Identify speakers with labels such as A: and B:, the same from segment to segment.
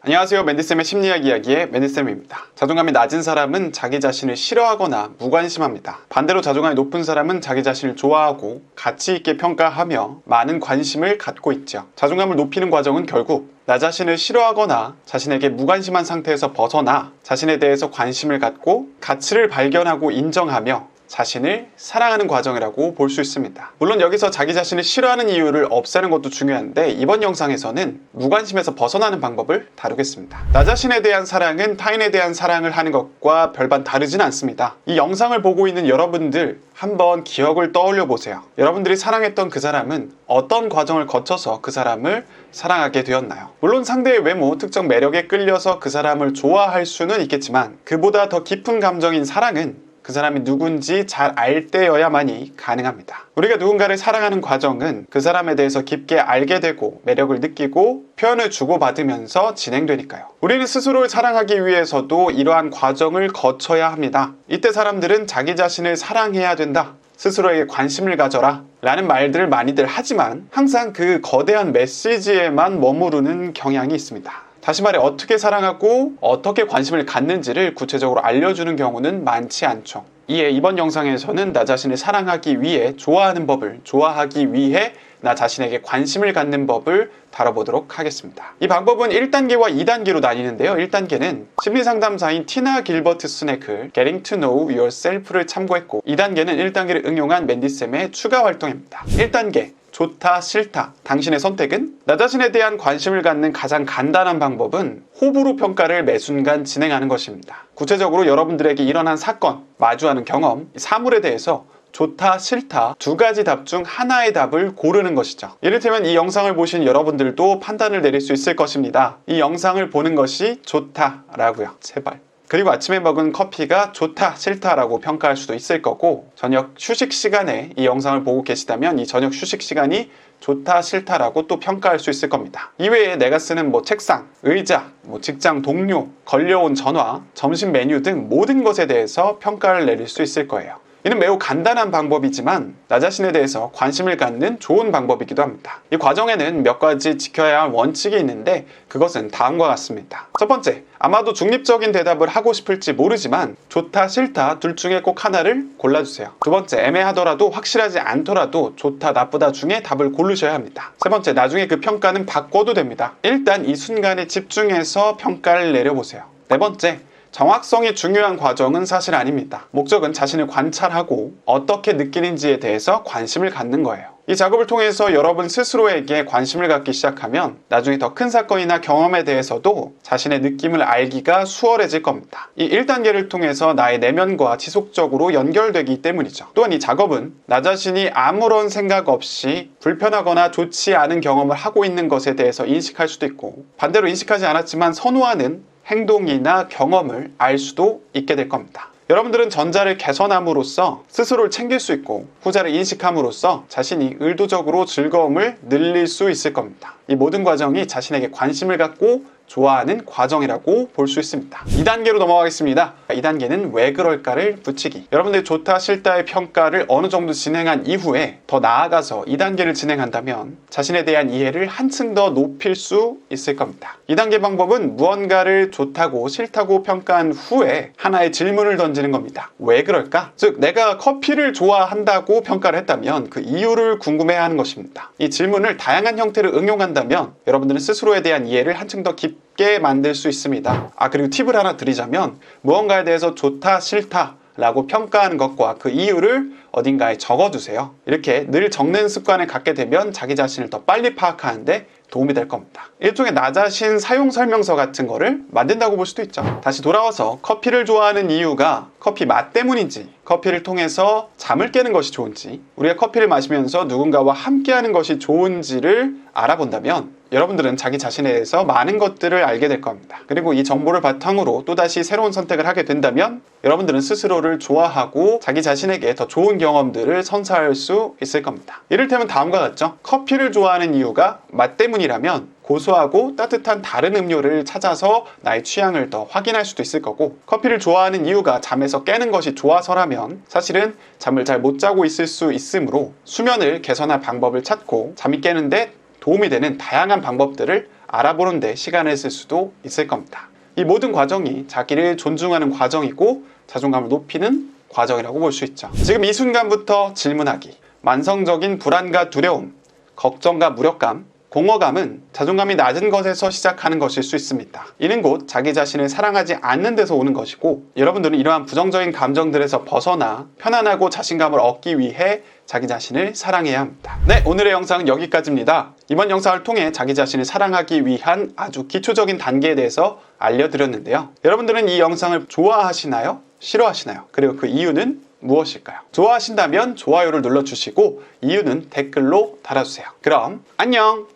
A: 안녕하세요. 맨디쌤의 심리학 이야기의 맨디쌤입니다. 자존감이 낮은 사람은 자기 자신을 싫어하거나 무관심합니다. 반대로 자존감이 높은 사람은 자기 자신을 좋아하고 가치 있게 평가하며 많은 관심을 갖고 있죠. 자존감을 높이는 과정은 결국 나 자신을 싫어하거나 자신에게 무관심한 상태에서 벗어나 자신에 대해서 관심을 갖고 가치를 발견하고 인정하며 자신을 사랑하는 과정이라고 볼 수 있습니다. 물론 여기서 자기 자신을 싫어하는 이유를 없애는 것도 중요한데 이번 영상에서는 무관심에서 벗어나는 방법을 다루겠습니다. 나 자신에 대한 사랑은 타인에 대한 사랑을 하는 것과 별반 다르진 않습니다. 이 영상을 보고 있는 여러분들 한번 기억을 떠올려 보세요. 여러분들이 사랑했던 그 사람은 어떤 과정을 거쳐서 그 사람을 사랑하게 되었나요? 물론 상대의 외모, 특정 매력에 끌려서 그 사람을 좋아할 수는 있겠지만 그보다 더 깊은 감정인 사랑은 그 사람이 누군지 잘 알 때여야만이 가능합니다. 우리가 누군가를 사랑하는 과정은 그 사람에 대해서 깊게 알게 되고 매력을 느끼고 표현을 주고받으면서 진행되니까요. 우리는 스스로를 사랑하기 위해서도 이러한 과정을 거쳐야 합니다. 이때 사람들은 자기 자신을 사랑해야 된다, 스스로에게 관심을 가져라 라는 말들을 많이들 하지만 항상 그 거대한 메시지에만 머무르는 경향이 있습니다. 다시 말해 어떻게 사랑하고 어떻게 관심을 갖는지를 구체적으로 알려주는 경우는 많지 않죠. 이에 이번 영상에서는 나 자신을 사랑하기 위해 좋아하는 법을, 좋아하기 위해 나 자신에게 관심을 갖는 법을 다뤄보도록 하겠습니다. 이 방법은 1단계와 2단계로 나뉘는데요. 1단계는 심리상담사인 티나 길버트슨의 글 Getting to Know Yourself를 참고했고 2단계는 1단계를 응용한 맨디쌤의 추가 활동입니다. 1단계 좋다, 싫다. 당신의 선택은? 나 자신에 대한 관심을 갖는 가장 간단한 방법은 호불호 평가를 매 순간 진행하는 것입니다. 구체적으로 여러분들에게 일어난 사건, 마주하는 경험, 사물에 대해서 좋다, 싫다 두 가지 답 중 하나의 답을 고르는 것이죠. 이를테면 이 영상을 보신 여러분들도 판단을 내릴 수 있을 것입니다. 이 영상을 보는 것이 좋다라고요. 제발. 그리고 아침에 먹은 커피가 좋다, 싫다라고 평가할 수도 있을 거고 저녁 휴식 시간에 이 영상을 보고 계시다면 이 저녁 휴식 시간이 좋다, 싫다라고 또 평가할 수 있을 겁니다. 이외에 내가 쓰는 책상, 의자, 직장 동료, 걸려온 전화, 점심 메뉴 등 모든 것에 대해서 평가를 내릴 수 있을 거예요. 이는 매우 간단한 방법이지만 나 자신에 대해서 관심을 갖는 좋은 방법이기도 합니다. 이 과정에는 몇 가지 지켜야 할 원칙이 있는데 그것은 다음과 같습니다. 첫 번째, 아마도 중립적인 대답을 하고 싶을지 모르지만 좋다, 싫다 둘 중에 꼭 하나를 골라주세요. 두 번째, 애매하더라도 확실하지 않더라도 좋다, 나쁘다 중에 답을 고르셔야 합니다. 세 번째, 나중에 그 평가는 바꿔도 됩니다. 일단 이 순간에 집중해서 평가를 내려보세요. 네 번째, 정확성이 중요한 과정은 사실 아닙니다. 목적은 자신을 관찰하고 어떻게 느끼는지에 대해서 관심을 갖는 거예요. 이 작업을 통해서 여러분 스스로에게 관심을 갖기 시작하면 나중에 더 큰 사건이나 경험에 대해서도 자신의 느낌을 알기가 수월해질 겁니다. 이 1단계를 통해서 나의 내면과 지속적으로 연결되기 때문이죠. 또한 이 작업은 나 자신이 아무런 생각 없이 불편하거나 좋지 않은 경험을 하고 있는 것에 대해서 인식할 수도 있고 반대로 인식하지 않았지만 선호하는 행동이나 경험을 알 수도 있게 될 겁니다. 여러분들은 전자를 개선함으로써 스스로를 챙길 수 있고 후자를 인식함으로써 자신이 의도적으로 즐거움을 늘릴 수 있을 겁니다. 이 모든 과정이 자신에게 관심을 갖고 좋아하는 과정이라고 볼 수 있습니다. 2단계로 넘어가겠습니다. 2단계는 왜 그럴까를 붙이기. 여러분들이 좋다, 싫다의 평가를 어느 정도 진행한 이후에 더 나아가서 2단계를 진행한다면 자신에 대한 이해를 한층 더 높일 수 있을 겁니다. 2단계 방법은 무언가를 좋다고 싫다고 평가한 후에 하나의 질문을 던지는 겁니다. 왜 그럴까? 즉 내가 커피를 좋아한다고 평가를 했다면 그 이유를 궁금해하는 것입니다. 이 질문을 다양한 형태로 응용한다면 여러분들은 스스로에 대한 이해를 한층 더 깊게 만들 수 있습니다. 그리고 팁을 하나 드리자면 무언가에 대해서 좋다, 싫다 라고 평가하는 것과 그 이유를 어딘가에 적어두세요. 이렇게 늘 적는 습관을 갖게 되면 자기 자신을 더 빨리 파악하는데 도움이 될 겁니다. 일종의 나 자신 사용 설명서 같은 거를 만든다고 볼 수도 있죠. 다시 돌아와서 커피를 좋아하는 이유가 커피 맛 때문인지 커피를 통해서 잠을 깨는 것이 좋은지 우리가 커피를 마시면서 누군가와 함께하는 것이 좋은지를 알아본다면 여러분들은 자기 자신에 대해서 많은 것들을 알게 될 겁니다. 그리고 이 정보를 바탕으로 또다시 새로운 선택을 하게 된다면 여러분들은 스스로를 좋아하고 자기 자신에게 더 좋은 경험들을 선사할 수 있을 겁니다. 이를테면 다음과 같죠. 커피를 좋아하는 이유가 맛 때문이라면 고소하고 따뜻한 다른 음료를 찾아서 나의 취향을 더 확인할 수도 있을 거고 커피를 좋아하는 이유가 잠에서 깨는 것이 좋아서라면 사실은 잠을 잘 못 자고 있을 수 있으므로 수면을 개선할 방법을 찾고 잠이 깨는데 도움이 되는 다양한 방법들을 알아보는 데 시간을 쓸 수도 있을 겁니다. 이 모든 과정이 자기를 존중하는 과정이고 자존감을 높이는 과정이라고 볼 수 있죠. 지금 이 순간부터 질문하기. 만성적인 불안과 두려움, 걱정과 무력감, 공허감은 자존감이 낮은 것에서 시작하는 것일 수 있습니다. 이는 곧 자기 자신을 사랑하지 않는 데서 오는 것이고, 여러분들은 이러한 부정적인 감정들에서 벗어나 편안하고 자신감을 얻기 위해 자기 자신을 사랑해야 합니다. 네, 오늘의 영상은 여기까지입니다. 이번 영상을 통해 자기 자신을 사랑하기 위한 아주 기초적인 단계에 대해서 알려드렸는데요. 여러분들은 이 영상을 좋아하시나요? 싫어하시나요? 그리고 그 이유는 무엇일까요? 좋아하신다면 좋아요를 눌러주시고 이유는 댓글로 달아주세요. 그럼 안녕!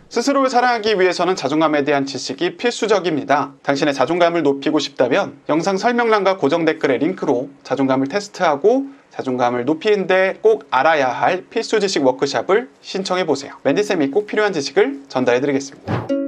A: 스스로를 사랑하기 위해서는 자존감에 대한 지식이 필수적입니다. 당신의 자존감을 높이고 싶다면 영상 설명란과 고정 댓글의 링크로 자존감을 테스트하고 자존감을 높이는데 꼭 알아야 할 필수 지식 워크샵을 신청해보세요. 맨디쌤이 꼭 필요한 지식을 전달해드리겠습니다.